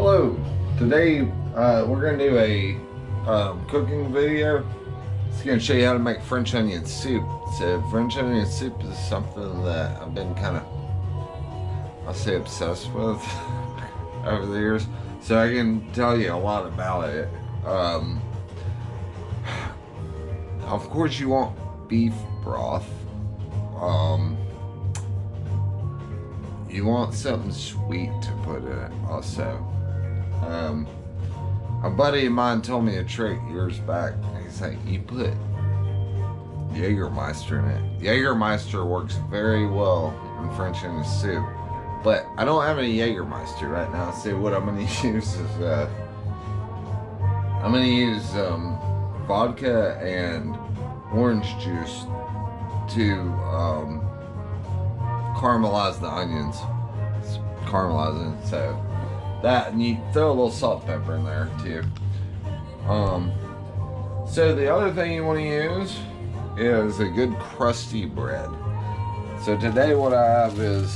Hello, today we're going to do a cooking video. It's going to show you how to make French onion soup. So French onion soup is something that I've been kind of, I'll say, obsessed with over the years. So I can tell you a lot about it. Of course you want beef broth. You want something sweet to put in it also. A buddy of mine told me a trick years back. He's like, you put Jägermeister in it. Jägermeister works very well in French onion soup, but I don't have any Jägermeister right now. So what I'm going to use is I'm going to use vodka and orange juice to caramelize the onions. It's caramelizing, so that, and you throw a little salt and pepper in there too. So the other thing you want to use is a good crusty bread. So today what I have is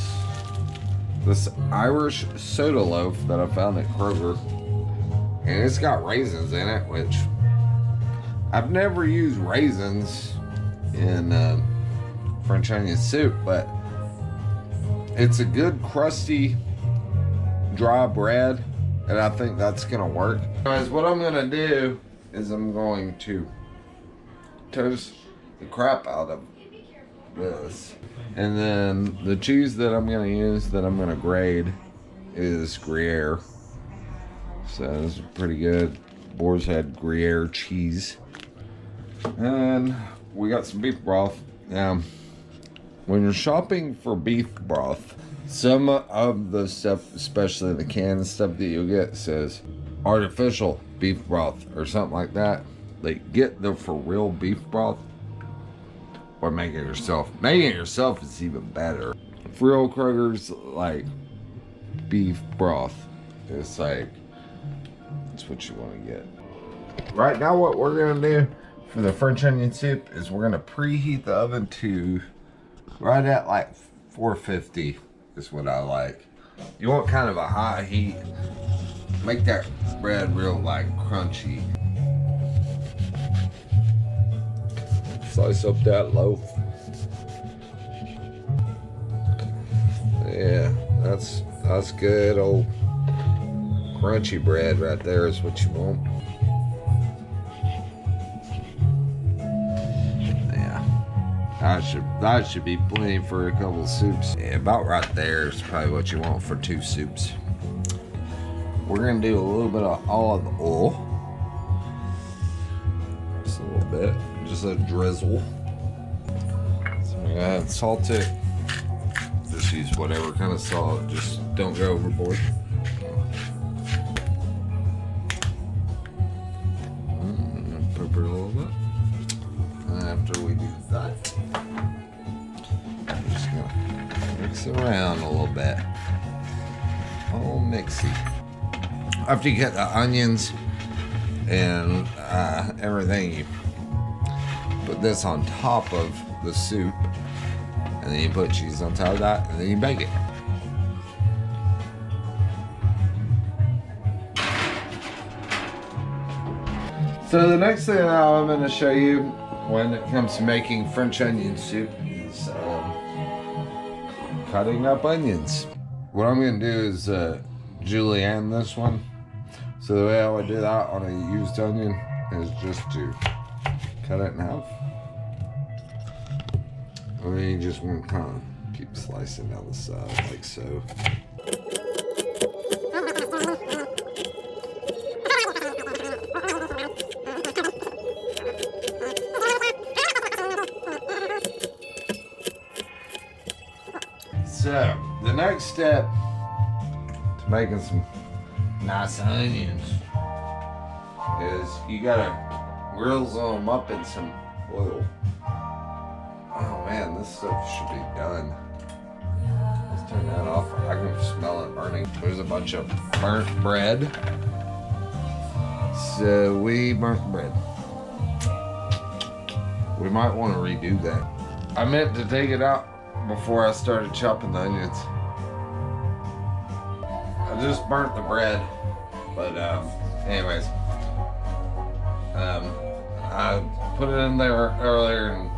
this Irish soda loaf that I found at Kroger, and it's got raisins in it, which I've never used raisins in French onion soup, but it's a good crusty dry bread, and I think that's gonna work. Guys, what I'm gonna do is I'm going to toast the crap out of this, and then the cheese that I'm gonna use, that I'm gonna grade, is Gruyere. So this is pretty good boar's head Gruyere cheese. And we got some beef broth. Now, when you're shopping for beef broth, some of the stuff, especially the canned stuff that you'll get, says artificial beef broth or something like that. Like, get the for real beef broth or make it yourself. Making it yourself is even better. For real Kroger's like beef broth, it's like, that's what you want to get. Right now what we're gonna do for the French onion soup is we're gonna preheat the oven to right at like 450 is what I like. You want kind of a high heat. Make that bread real like crunchy. Slice up that loaf. Yeah, that's good old crunchy bread right there is what you want. That should be plenty for a couple of soups. Yeah, about right there is probably what you want for 2 soups. We're gonna do a little bit of olive oil. Just a little bit, just a drizzle. So we're gonna salt it. Just use whatever kind of salt, just don't go overboard. Pepper a little bit. After we do that, I'm just gonna mix it around a little bit. Oh, mixy. After you get the onions and everything, you put this on top of the soup, and then you put cheese on top of that, and then you bake it. So the next thing I'm going to show you when it comes to making French onion soup is cutting up onions. What I'm going to do is julienne this one. So the way I would do that on a used onion is just to cut it in half. And then you just want to kind of keep slicing down the side like so. So, the next step to making some nice onions is you gotta grill them up in some oil. Oh man, this stuff should be done. Let's turn that off. I can smell it burning. There's a bunch of burnt bread. So we burnt bread. We might want to redo that. I meant to take it out before I started chopping the onions. I just burnt the bread. But anyways, I put it in there earlier and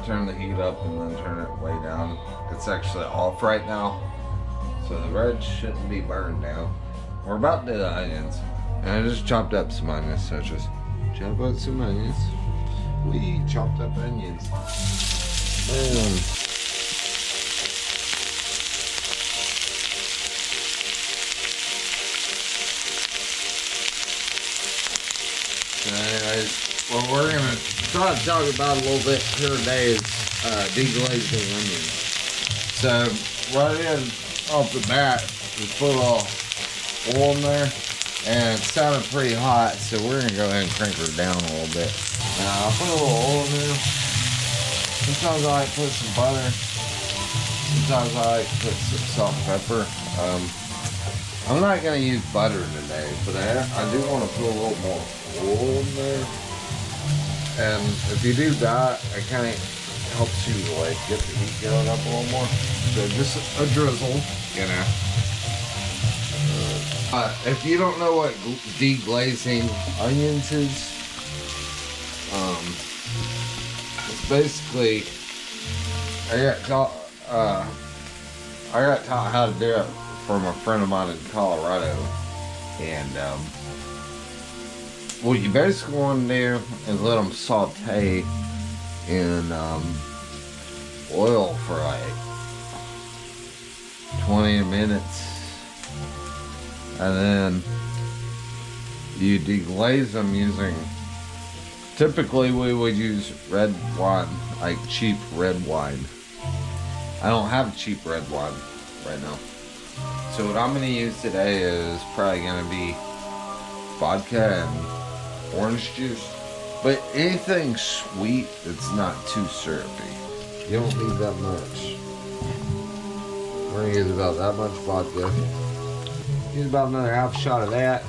turn the heat up and then turn it way down. It's actually off right now, so the bread shouldn't be burned down. We're about to do the onions, and I just chopped up some onions, so just chop up some onions. We chopped up onions. Boom. So anyways, what we're gonna try to talk about a little bit here today is deglazing onions. So what I did off the bat is put a little oil in there, and it sounded pretty hot, so we're gonna go ahead and crank her down a little bit. Now I'll put a little oil in there. Sometimes I like to put some butter. Sometimes I like to put some salt and pepper. I'm not gonna use butter today, but I do want to put a little more oil in there. And if you do that, it kind of helps you like get the heat going up a little more. So just a drizzle, you know. If you don't know what deglazing onions is, it's basically I got taught how to do it from a friend of mine in Colorado, and what you basically want to do is let them saute in oil for like 20 minutes, and then you deglaze them using, typically we would use red wine, like cheap red wine. I don't have cheap red wine right now. So what I'm going to use today is probably going to be vodka and orange juice. But anything sweet that's not too syrupy. You don't need that much. We're going to use about that much vodka. Use about another half shot of that.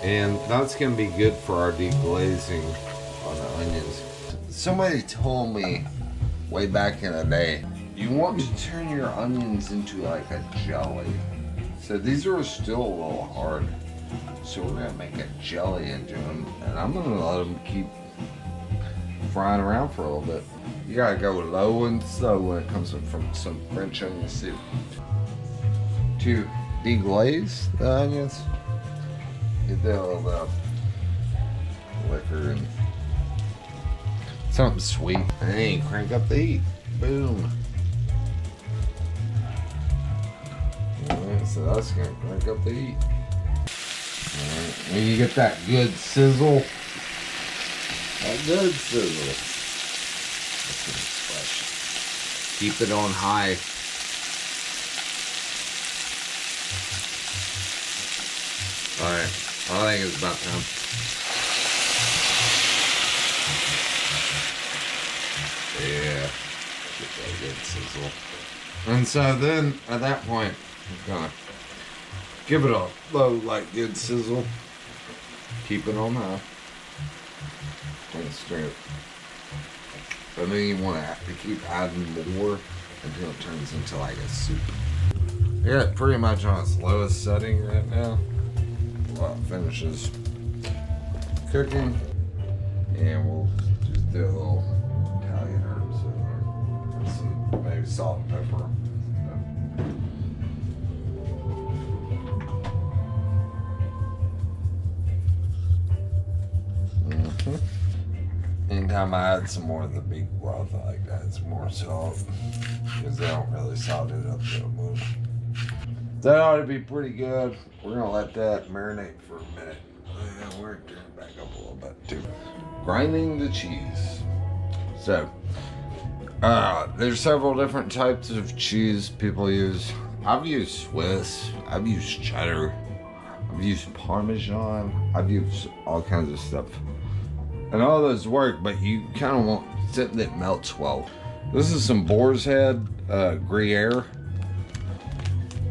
And that's going to be good for our deglazing on the onions. Somebody told me way back in the day, you want to turn your onions into like a jelly. So these are still a little hard. So we're gonna make a jelly into them, and I'm gonna let them keep frying around for a little bit. You gotta go low and slow when it comes from some French onion soup. To deglaze the onions, get that little bit of liquor and something sweet, and then crank up the heat. Boom. Alright, so that's gonna crank up the heat. Alright, when you get that good sizzle, keep it on high. Alright, I think it's about time. Yeah, get that good sizzle. And so then, at that point, I'm gonna give it a low, like good sizzle. Keep it on high. And stir it. But then you want to keep adding more until it turns into like a soup. Yeah, pretty much on its lowest setting right now. While it finishes cooking, and we'll just do a little Italian herbs in there, and some maybe salt and pepper. Anytime I add some more of the beef broth, I like to add some more salt, because they don't really salt it up that much. That ought to be pretty good. We're gonna let that marinate for a minute. We're gonna turn it back up a little bit too. Grinding the cheese. So, there's several different types of cheese people use. I've used Swiss, I've used cheddar, I've used Parmesan, I've used all kinds of stuff. And all those work, but you kind of want something that melts well. This is some boar's head Gruyere.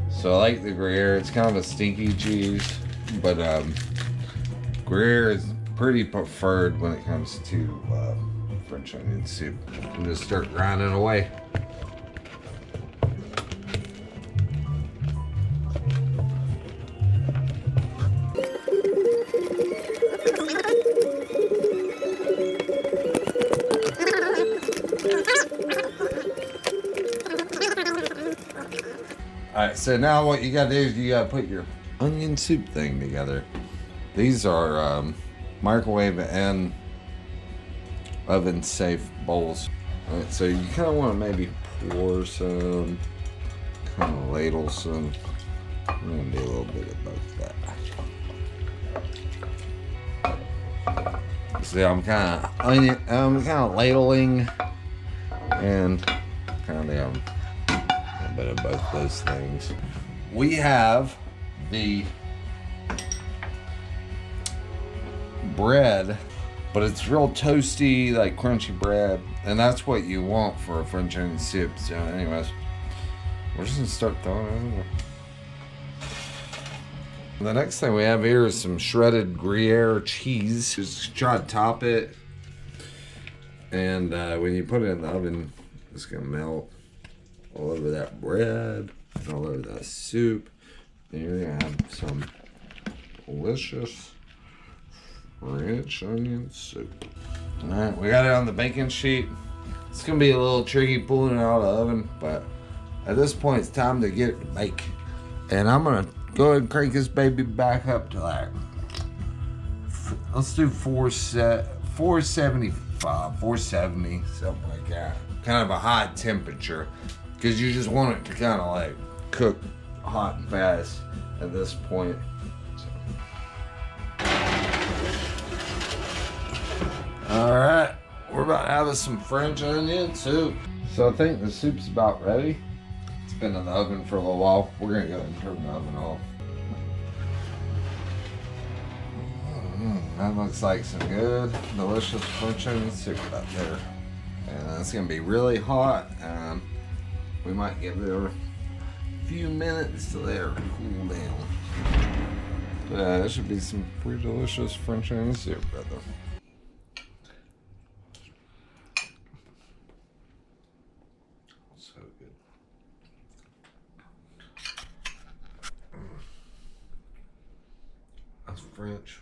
So I like the Gruyere. It's kind of a stinky cheese, but Gruyere is pretty preferred when it comes to French onion soup. And just start grinding away. Alright, so now what you gotta do is you gotta put your onion soup thing together. These are microwave and oven safe bowls. Alright, so you kind of want to maybe pour some, kind of ladle some. I'm gonna do a little bit of both that. See, I'm kind of ladling and kind of doing a bit of both those things. We have the bread, but it's real toasty, like crunchy bread, and that's what you want for a French onion soup. So anyways, we're just gonna start throwing it over. The next thing we have here is some shredded Gruyere cheese. Just try to top it, and when you put it in the oven, it's gonna melt all over that bread, all over that soup. And you're gonna have some delicious French onion soup. Alright, we got it on the baking sheet. It's gonna be a little tricky pulling it out of the oven, but at this point it's time to get it to bake. And I'm gonna go ahead and crank this baby back up to like, let's do 475, 470, something like that. Kind of a high temperature, because you just want it to kind of like cook hot and fast at this point. All right, we're about to have some French onion soup. So I think the soup's about ready. It's been in the oven for a little while. We're gonna go ahead and turn the oven off. That looks like some good, delicious French onion soup out there. And it's gonna be really hot. We might give it a few minutes to let it cool down. But that should be some pretty delicious French onion soup right there. So good. That's French.